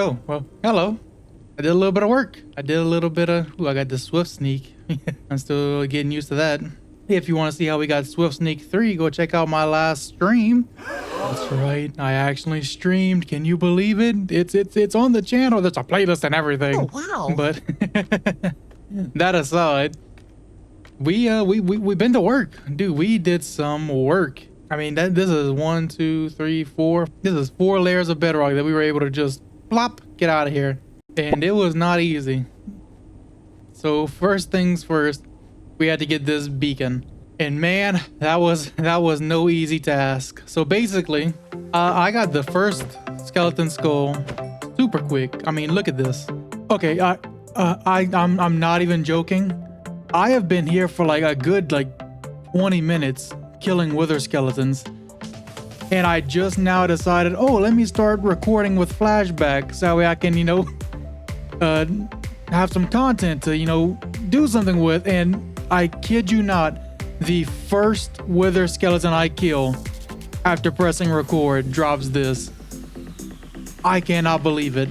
Oh, well, hello. I did a little bit of work. I did a little bit of... Ooh, I got the Swift Sneak. I'm still getting used to that. If you want to see how we got Swift Sneak 3, go check out my last stream. That's right. I actually streamed. Can you believe it? It's on the channel. There's a playlist and everything. Oh, wow. But that aside, we've been to work. Dude, we did some work. I mean, this is 1, 2, 3, 4. This is 4 layers of bedrock that we were able to just plop, get out of here. And it was not easy. So first things first, we had to get this beacon. And man, that was no easy task. So basically, I got the first skeleton skull super quick. I mean, look at this. Okay, I'm not even joking. I have been here for like a good 20 minutes killing wither skeletons. And I just now decided, oh, let me start recording with flashbacks so that way I can, you know, have some content to, you know, do something with. And I kid you not, the first wither skeleton I kill after pressing record drops this. I cannot believe it.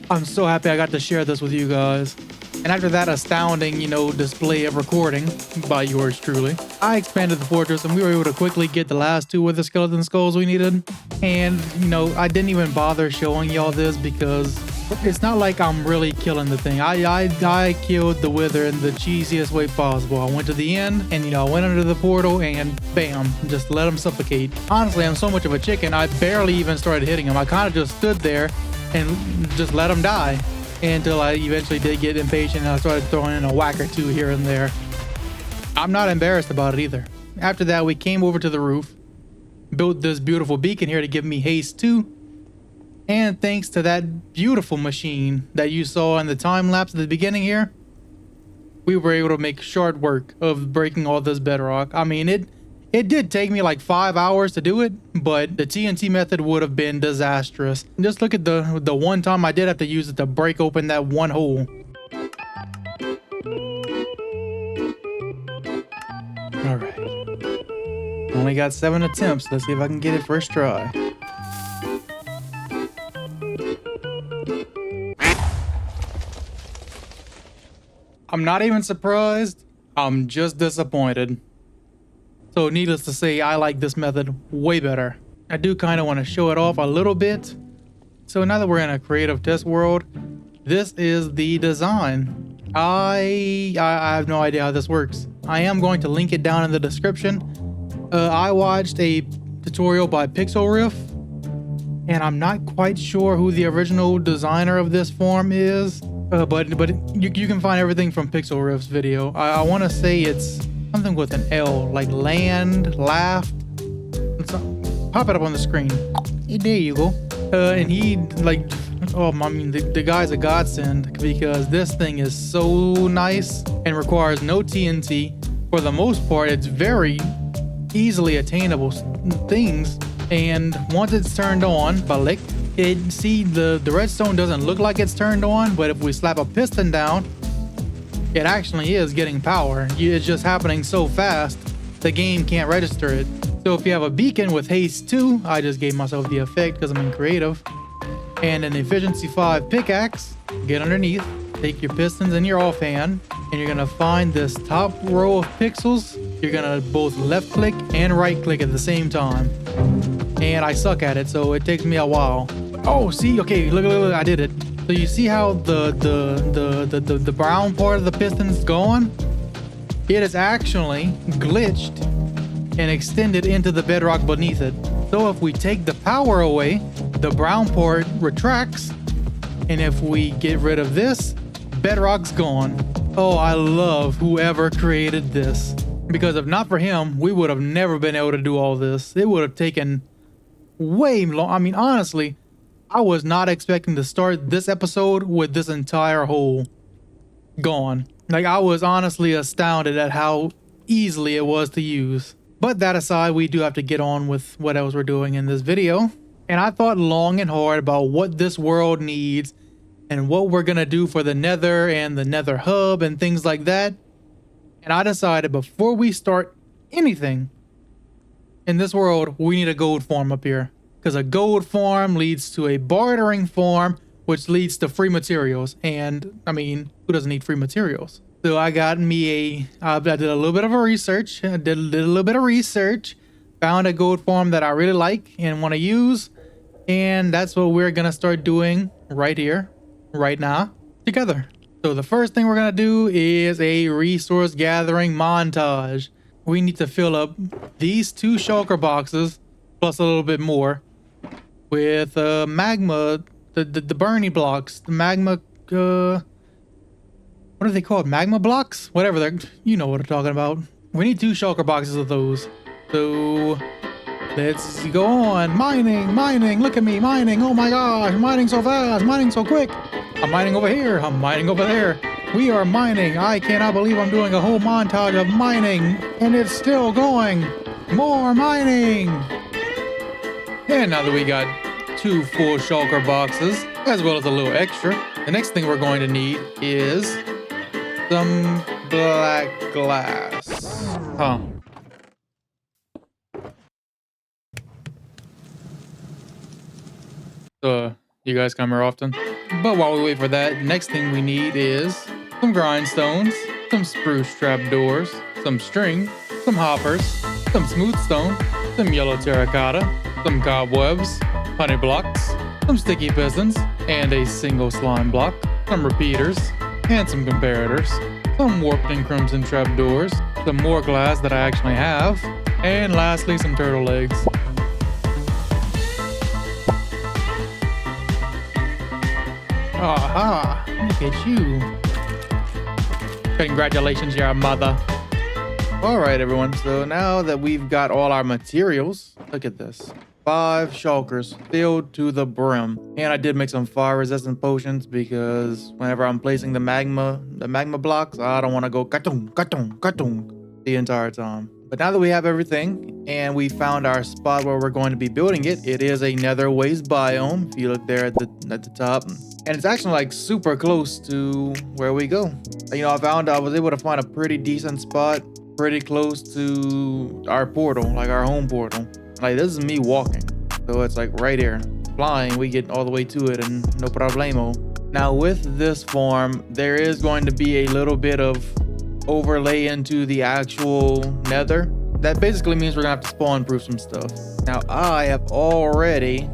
I'm so happy I got to share this with you guys. And after that astounding, you know, display of recording by yours truly, I expanded the fortress and we were able to quickly get the last 2 wither skeleton skulls we needed. And, you know, I didn't even bother showing y'all this because it's not like I'm really killing the thing. I killed the wither in the cheesiest way possible. I went to the end and, you know, I went under the portal and bam, just let him suffocate. Honestly, I'm so much of a chicken, I barely even started hitting him. I kind of just stood there and just let him die until I eventually did get impatient and I started throwing in a whack or 2 here and there. I'm not embarrassed about it either. After that, we came over to the roof, built this beautiful beacon here to give me haste 2. And thanks to that beautiful machine that you saw in the time lapse at the beginning here, we were able to make short work of breaking all this bedrock. I mean, it did take me like 5 hours to do it, but the TNT method would have been disastrous. Just look at the one time I did have to use it to break open that one hole. All right. Only got 7 attempts. Let's see if I can get it first try. I'm not even surprised. I'm just disappointed. So needless to say, I like this method way better. I do kind of want to show it off a little bit. So now that we're in a creative test world, this is the design. I have no idea how this works. I am going to link it down in the description. I watched a tutorial by Pixel Riff, and I'm not quite sure who the original designer of this form is. But you can find everything from Pixel Riff's video. I want to say it's something with an L, like land, laugh. Let's pop it up on the screen. Hey, there you go. And he I mean, the guy's a godsend because this thing is so nice and requires no TNT. For the most part, it's very easily attainable things. And once it's turned on, the redstone doesn't look like it's turned on, but if we slap a piston down, it actually is getting power. It's just happening so fast, the game can't register it. So if you have a beacon with haste 2, I just gave myself the effect because I'm in creative, and an efficiency 5 pickaxe, get underneath, take your pistons in your offhand, and you're gonna find this top row of pixels. You're gonna both left click and right click at the same time. And I suck at it, so it takes me a while. Oh, see, okay, look, I did it. So you see how the brown part of the piston's gone? It is actually glitched and extended into the bedrock beneath it. So if we take the power away, the brown part retracts, and if we get rid of this, bedrock's gone. Oh, I love whoever created this, because if not for him, we would have never been able to do all this. It would have taken way long. I mean, honestly, I was not expecting to start this episode with this entire hole gone. Like, I was honestly astounded at how easily it was to use. But that aside, we do have to get on with what else we're doing in this video. And I thought long and hard about what this world needs and what we're gonna do for the nether and the nether hub and things like that. And I decided before we start anything in this world, we need a gold farm up here. because a gold farm leads to a bartering farm, which leads to free materials. And I mean, who doesn't need free materials? So I got me I did a little bit of research. I did a little bit of research, found a gold farm that I really like and want to use. And that's what we're going to start doing right here, right now, together. So the first thing we're going to do is a resource gathering montage. We need to fill up these 2 shulker boxes, plus a little bit more, with magma, the Bernie blocks, the magma, what are they called? Magma blocks? Whatever they're, you know what I'm talking about. We need 2 shulker boxes of those. So let's go on. Mining, look at me mining. Oh my gosh, mining so fast, mining so quick. I'm mining over here, I'm mining over there. We are mining. I cannot believe I'm doing a whole montage of mining and it's still going. More mining. And now that we got 2 full shulker boxes, as well as a little extra, the next thing we're going to need is some black glass. Huh. You guys come here often? But while we wait for that, next thing we need is some grindstones, some spruce trapdoors, some string, some hoppers, some smooth stone, some yellow terracotta, some cobwebs, honey blocks, some sticky pistons, and a single slime block, some repeaters, and some comparators, some warped and crimson trapdoors, some more glass that I actually have, and lastly some turtle eggs. Aha, look at you. Congratulations, your mother. Alright everyone, so now that we've got all our materials, look at this. 5 shulkers filled to the brim. And I did make some fire resistant potions because whenever I'm placing the magma blocks, I don't want to go katung the entire time. But now that we have everything and we found our spot where we're going to be building it, it is a nether waste biome. If you look there at the top, and it's actually like super close to where we go. You know, I was able to find a pretty decent spot, pretty close to our portal, like our home portal. Like this is me walking, so it's like right here. Flying, we get all the way to it and no problemo. Now with this farm, there is going to be a little bit of overlay into the actual nether. That basically means we're gonna have to spawn proof some stuff. Now I have already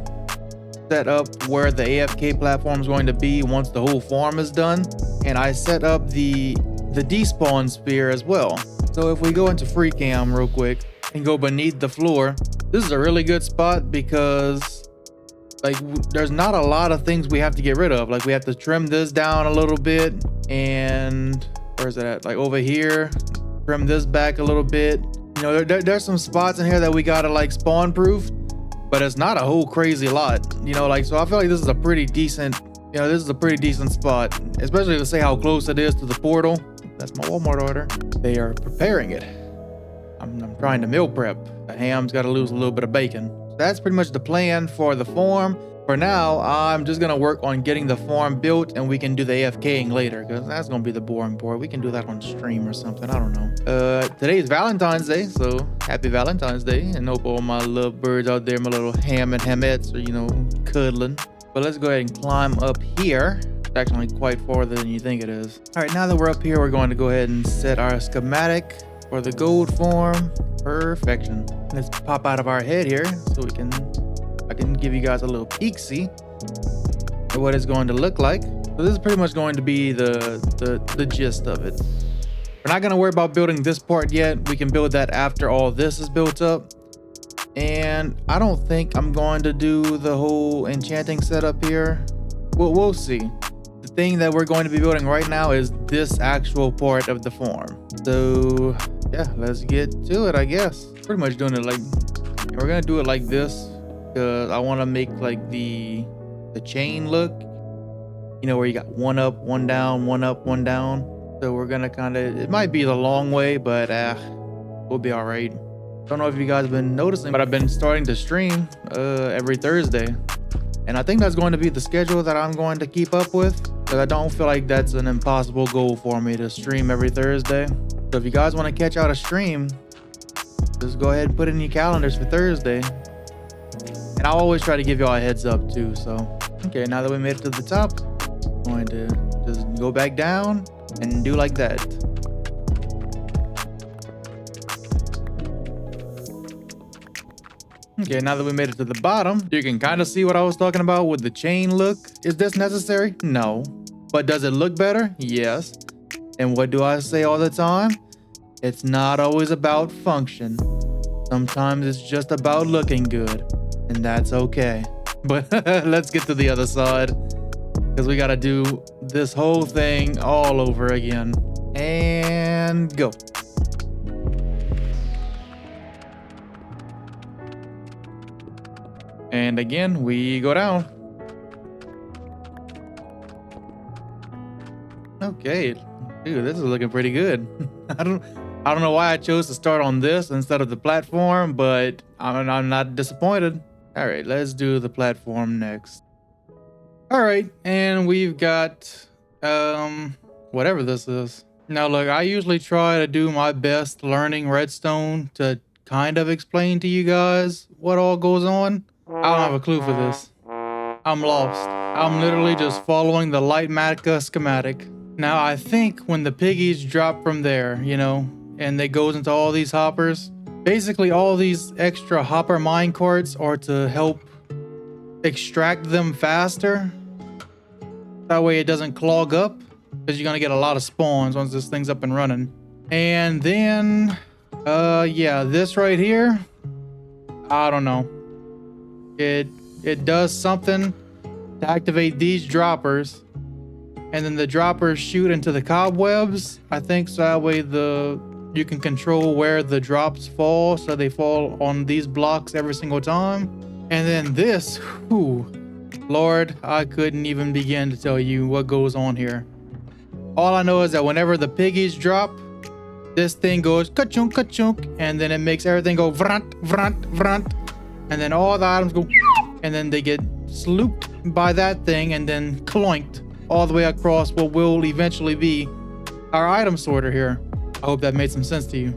set up where the AFK platform is going to be once the whole farm is done, and I set up the despawn sphere as well. So if we go into free cam real quick and go beneath the floor, this is a really good spot because like there's not a lot of things we have to get rid of. Like we have to trim this down a little bit, and where's it at? Like over here, trim this back a little bit. You know, there's some spots in here that we gotta like spawn proof, but it's not a whole crazy lot. You know, like, so I feel like this is a pretty decent, you know, this is a pretty decent spot, especially to say how close it is to the portal. That's my Walmart order. They are preparing it. I'm trying to meal prep. The ham's got to lose a little bit of bacon. So that's pretty much the plan for the farm. For now, I'm just going to work on getting the farm built, and we can do the AFKing later, because that's going to be the boring part. We can do that on stream or something. I don't know. Today is Valentine's Day, so happy Valentine's Day. And hope all my little birds out there, my little ham and hamettes are, you know, cuddling. But let's go ahead and climb up here. It's actually quite farther than you think it is. All right, now that we're up here, we're going to go ahead and set our schematic for the gold farm. Perfection. Let's pop out of our head here so I can give you guys a little peek-see at what it's going to look like. So this is pretty much going to be the gist of it. We're not going to worry about building this part yet. We can build that after all this is built up. And I don't think I'm going to do the whole enchanting setup here. We'll see. The thing that we're going to be building right now is this actual part of the farm. So yeah, let's get to it, I guess. Pretty much doing it like, we're going to do it like this. Because I want to make like the chain look, you know, where you got one up, one down, one up, one down. So we're gonna kind of, it might be the long way, but we'll be all right. Don't know if you guys have been noticing, but I've been starting to stream every Thursday, and I think that's going to be the schedule that I'm going to keep up with, because I don't feel like that's an impossible goal for me to stream every Thursday. So if you guys want to catch out a stream, just go ahead and put it in your calendars for Thursday. And I'll always try to give y'all a heads up too. So, okay, now that we made it to the top, I'm going to just go back down and do like that. Okay, now that we made it to the bottom, you can kind of see what I was talking about with the chain look. Is this necessary? No. But does it look better? Yes. And what do I say all the time? It's not always about function. Sometimes it's just about looking good. And that's okay. But let's get to the other side, because we got to do this whole thing all over again. And go. And again, we go down. Okay, dude, this is looking pretty good. I don't know why I chose to start on this instead of the platform, but I'm not disappointed. All right, let's do the platform next. All right, and we've got whatever this is. Now look, I usually try to do my best learning Redstone to kind of explain to you guys what all goes on. I don't have a clue for this. I'm lost. I'm literally just following the Lightmatica schematic. Now I think when the piggies drop from there, you know, and they goes into all these hoppers, basically all these extra hopper mine carts are to help extract them faster. That way it doesn't clog up, because you're gonna get a lot of spawns once this thing's up and running. And then, yeah, this right here, I don't know. It does something to activate these droppers, and then the droppers shoot into the cobwebs, I think, so that way you can control where the drops fall, so they fall on these blocks every single time. And then this, whew, Lord, I couldn't even begin to tell you what goes on here. All I know is that whenever the piggies drop, this thing goes ka-chunk, ka-chunk, and then it makes everything go vrant, vrant, vrant. And then all the items go, and then they get slooped by that thing and then cloinked all the way across what will eventually be our item sorter here. I hope that made some sense to you.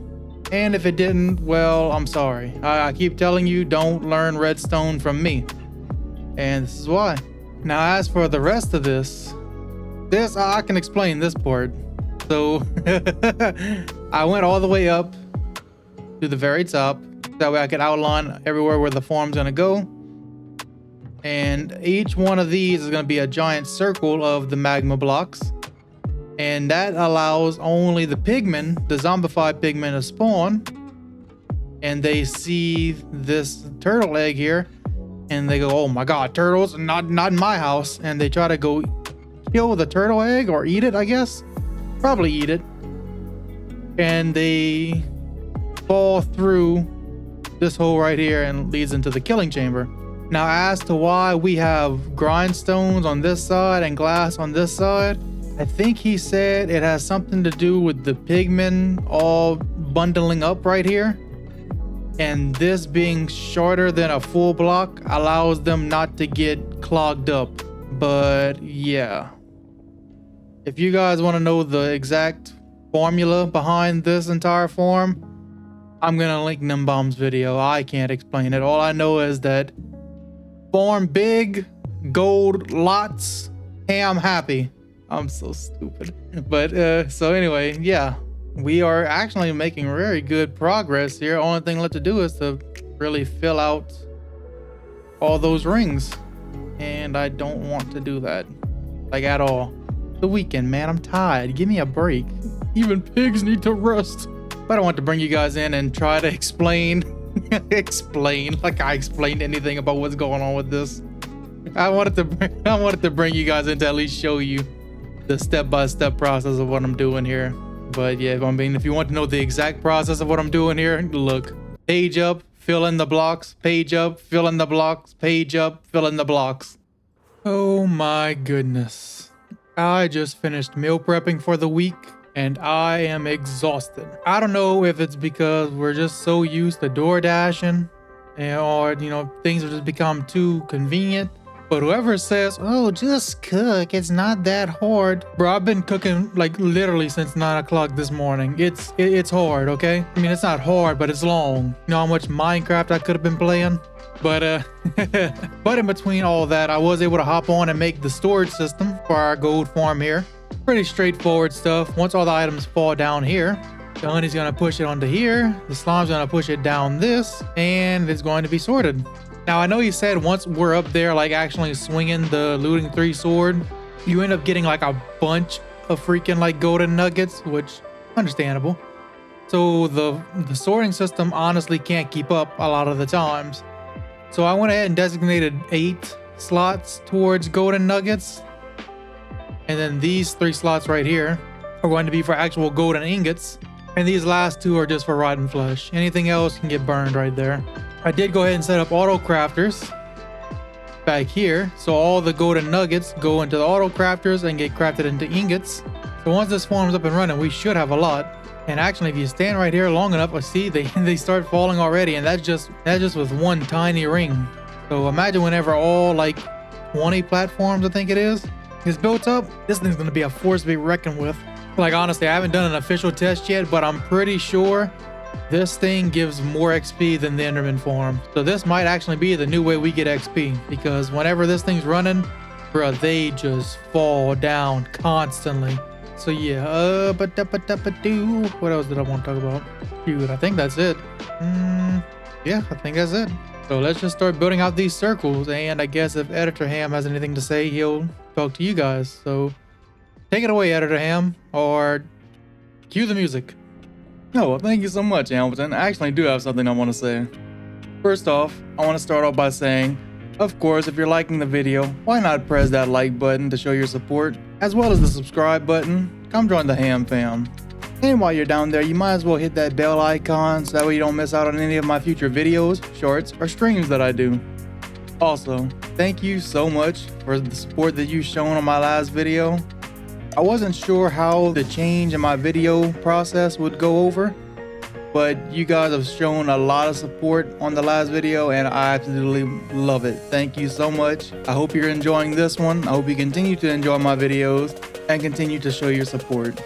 And if it didn't, well, I'm sorry. I keep telling you, don't learn Redstone from me. And this is why. Now, as for the rest of this, I can explain this part. So I went all the way up to the very top. That way I could outline everywhere where the farm's gonna go. And each one of these is gonna be a giant circle of the magma blocks. And that allows only the pigmen, the zombified pigmen, to spawn. And they see this turtle egg here, and they go, oh my god, turtles, not in my house. And they try to go kill the turtle egg, or eat it, I guess. Probably eat it. And they fall through this hole right here and leads into the killing chamber. Now, as to why we have grindstones on this side and glass on this side, I think he said it has something to do with the pigmen all bundling up right here. And this being shorter than a full block allows them not to get clogged up. But yeah, if you guys want to know the exact formula behind this entire farm, I'm gonna link Nimbomb's video. I can't explain it. All I know is that farm big, gold lots, hey, I'm happy. I'm so stupid. But so anyway, yeah, we are actually making very good progress here. Only thing left to do is to really fill out all those rings. And I don't want to do that, like, at all. The weekend, man, I'm tired. Give me a break. Even pigs need to rest. But I don't want to bring you guys in and try to explain like I explained anything about what's going on with this. I wanted to bring you guys in to at least show you the step-by-step process of what I'm doing here. But yeah, I mean, if you want to know the exact process of what I'm doing here, look, page up, fill in the blocks, page up, fill in the blocks, page up, fill in the blocks. Oh my goodness. I just finished meal prepping for the week, and I am exhausted. I don't know if it's because we're just so used to door dashing, or, you know, things have just become too convenient. But whoever says, oh, just cook, it's not that hard. Bro, I've been cooking like literally since 9 o'clock this morning. It's hard, okay? I mean, it's not hard, but it's long. You know how much Minecraft I could have been playing? But but in between all that, I was able to hop on and make the storage system for our gold farm here. Pretty straightforward stuff. Once all the items fall down here, the honey's gonna push it onto here, the slime's gonna push it down this, and it's going to be sorted. Now, I know you said once we're up there, like actually swinging the looting 3 sword, you end up getting like a bunch of freaking like golden nuggets, which understandable. So the sorting system honestly can't keep up a lot of the times. So I went ahead and designated 8 slots towards golden nuggets. And then these 3 slots right here are going to be for actual golden ingots. And these last 2 are just for rotten flesh. Anything else can get burned right there. I did go ahead and set up auto crafters back here. So all the golden nuggets go into the auto crafters and get crafted into ingots. So once this farm's up and running, we should have a lot. And actually, if you stand right here long enough, I see they start falling already. And that's just with one tiny ring. So imagine whenever all like 20 platforms, I think it is built up, this thing's gonna be a force to be reckoned with. Like honestly, I haven't done an official test yet, but I'm pretty sure this thing gives more XP than the Enderman farm. So this might actually be the new way we get XP, because whenever this thing's running, bro, they just fall down constantly. So yeah, what else did I want to talk about? Dude, I think that's it. Yeah, I think that's it. So let's just start building out these circles, and I guess if Editor Ham has anything to say, he'll talk to you guys. So take it away, Editor Ham, or cue the music. No, well, thank you so much, Hamilton. I actually do have something I want to say. First off, I want to start off by saying, of course, if you're liking the video, why not press that like button to show your support, as well as the subscribe button. Come join the Ham fam. And while you're down there, you might as well hit that bell icon so that way you don't miss out on any of my future videos, shorts, or streams that I do. Also, thank you so much for the support that you've shown on my last video. I wasn't sure how the change in my video process would go over, but you guys have shown a lot of support on the last video and I absolutely love it. Thank you so much. I hope you're enjoying this one. I hope you continue to enjoy my videos and continue to show your support.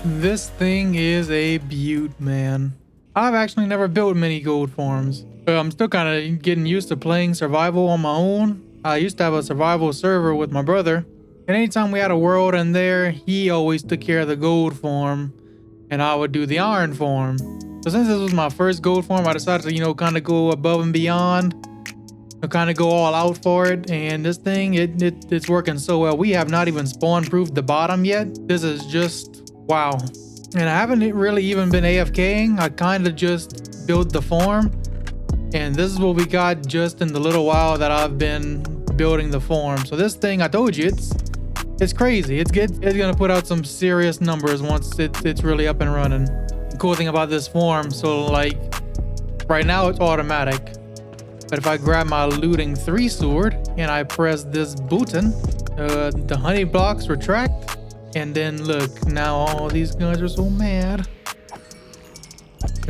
This thing is a beaut, man. I've actually never built many gold farms. I'm still kind of getting used to playing survival on my own. I used to have a survival server with my brother, and anytime we had a world in there, he always took care of the gold farm and I would do the iron farm. So since this was my first gold farm, I decided to, you know, kind of go above and beyond, kind of go all out for it. And this thing, it's working so well. We have not even spawn proofed the bottom yet. This is just wow. And I haven't really even been AFKing. I kind of just built the farm, and this is what we got just in the little while that I've been building the farm. So this thing, I told you, it's crazy. It's gonna put out some serious numbers once it's really up and running. The cool thing about this farm, so like right now it's automatic, but if I grab my looting 3 sword and I press this button, the honey blocks retract, and then look, now all these guys are so mad.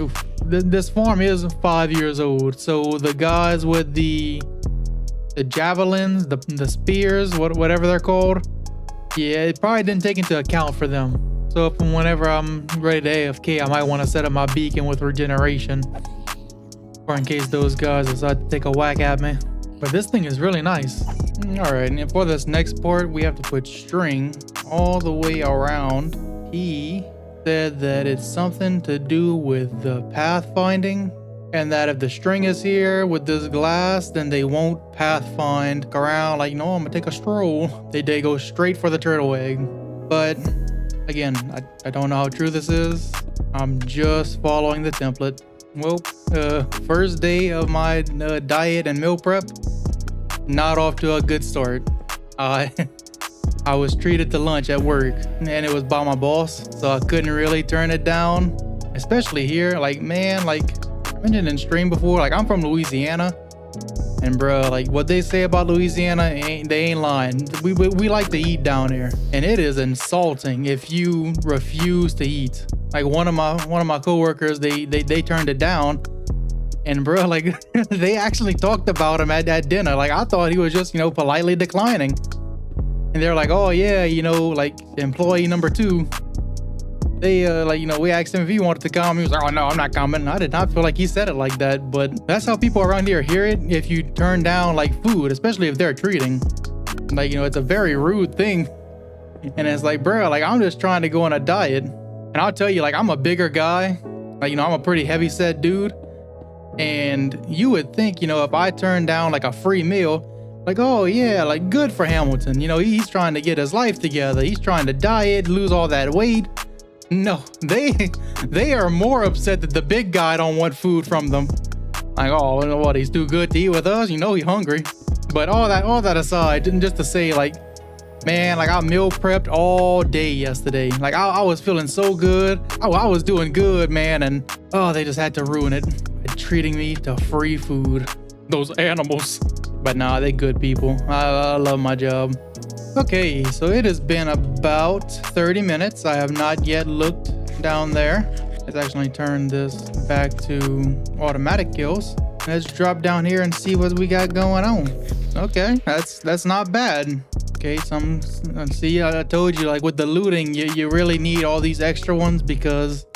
Oof. This farm is 5 years old, so the guys with the javelins, the spears, whatever they're called, yeah, it probably didn't take into account for them. So if whenever I'm ready to AFK, I might want to set up my beacon with regeneration, or in case those guys decide to take a whack at me. But this thing is really nice. All right, and for this next part, we have to put string all the way around. He said that it's something to do with the pathfinding, and that if the string is here with this glass, then they won't pathfind around like, no, I'm gonna take a stroll. They go straight for the turtle egg. But again, I don't know how true this is. I'm just following the template. Well, first day of my diet and meal prep, not off to a good start. I was treated to lunch at work, and it was by my boss, so I couldn't really turn it down. Especially here, like, man, like I mentioned in stream before, like I'm from Louisiana, and bro, like what they say about Louisiana, they ain't lying. We like to eat down here, and it is insulting if you refuse to eat. Like one of my coworkers, they turned it down, And bro, like they actually talked about him at dinner. Like I thought he was just, politely declining. And they're like, oh yeah, like employee number 2. They we asked him if he wanted to come. He was like, oh no, I'm not coming. I did not feel like he said it like that, but that's how people around here hear it. If you turn down like food, especially if they're treating, like, it's a very rude thing. And it's like, bro, like I'm just trying to go on a diet. And I'll tell you, like, I'm a bigger guy. Like, I'm a pretty heavy set dude. And you would think, if I turned down like a free meal, like, oh yeah, like good for Hamilton. He's trying to get his life together. He's trying to diet, lose all that weight. No, they are more upset that the big guy don't want food from them. Like, oh, what, he's too good to eat with us? He's hungry. But all that aside, just to say, like, man, like I meal prepped all day yesterday. Like I was feeling so good. I was doing good, man. And oh, they just had to ruin it by treating me to free food. Those animals. But nah, they good people. I love my job. Okay, so it has been about 30 minutes. I have not yet looked down there. Let's actually turn this back to automatic kills. Let's drop down here and see what we got going on. Okay, that's not bad. Okay, see, I told you, like with the looting, you really need all these extra ones because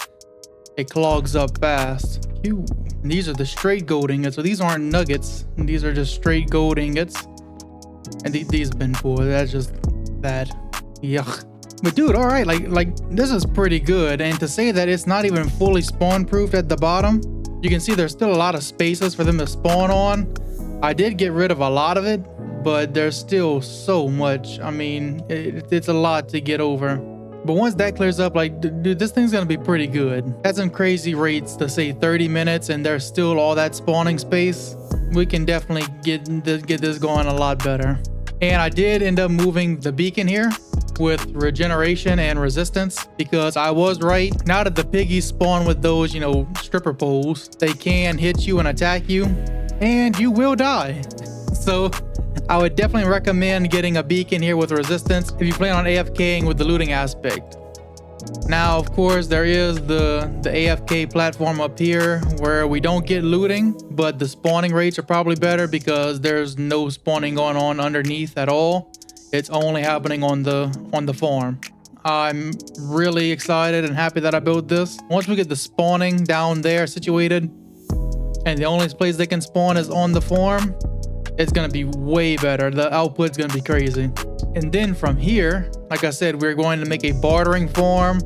it clogs up fast. Phew. And these are the straight gold ingots, so these aren't nuggets. These are just straight gold ingots. And these have been poor. That's just bad. Yuck. But dude, all right, like this is pretty good. And to say that it's not even fully spawn proofed at the bottom, you can see there's still a lot of spaces for them to spawn on. I did get rid of a lot of it, but there's still so much. I mean, it's a lot to get over. But once that clears up, like, dude, this thing's gonna be pretty good. That's some crazy rates to say 30 minutes and there's still all that spawning space. We can definitely get this going a lot better. And I did end up moving the beacon here with regeneration and resistance because I was right. Now that the piggies spawn with those, stripper poles, they can hit you and attack you and you will die. So I would definitely recommend getting a beacon here with resistance if you plan on AFKing with the looting aspect. Now, of course, there is the AFK platform up here where we don't get looting, but the spawning rates are probably better because there's no spawning going on underneath at all. It's only happening on the farm. I'm really excited and happy that I built this. Once we get the spawning down there situated, and the only place they can spawn is on the farm, it's gonna be way better. The output's gonna be crazy. And then from here, like I said, we're going to make a bartering farm.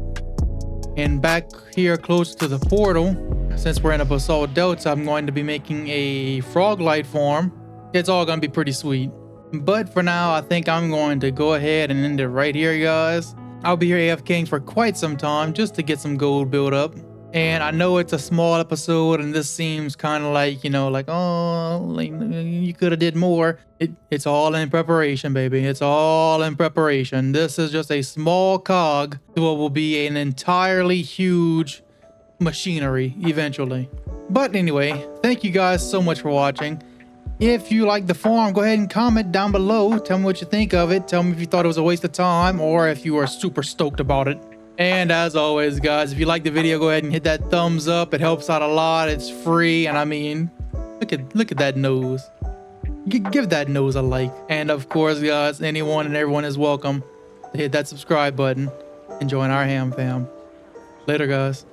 And back here close to the portal, since we're in a basalt delta, I'm going to be making a frog-light farm. It's all gonna be pretty sweet. But for now, I think I'm going to go ahead and end it right here, guys. I'll be here AFKing for quite some time just to get some gold built up. And I know it's a small episode and this seems kind of like, you could have did more. It's all in preparation, baby. It's all in preparation. This is just a small cog to what will be an entirely huge machinery eventually. But anyway, thank you guys so much for watching. If you like the farm, go ahead and comment down below. Tell me what you think of it. Tell me if you thought it was a waste of time or if you are super stoked about it. And as always, guys, if you like the video, go ahead and hit that thumbs up. It helps out a lot. It's free. And I mean, look at that nose. Give that nose a like. And of course, guys, anyone and everyone is welcome to hit that subscribe button and join our ham fam. Later, guys.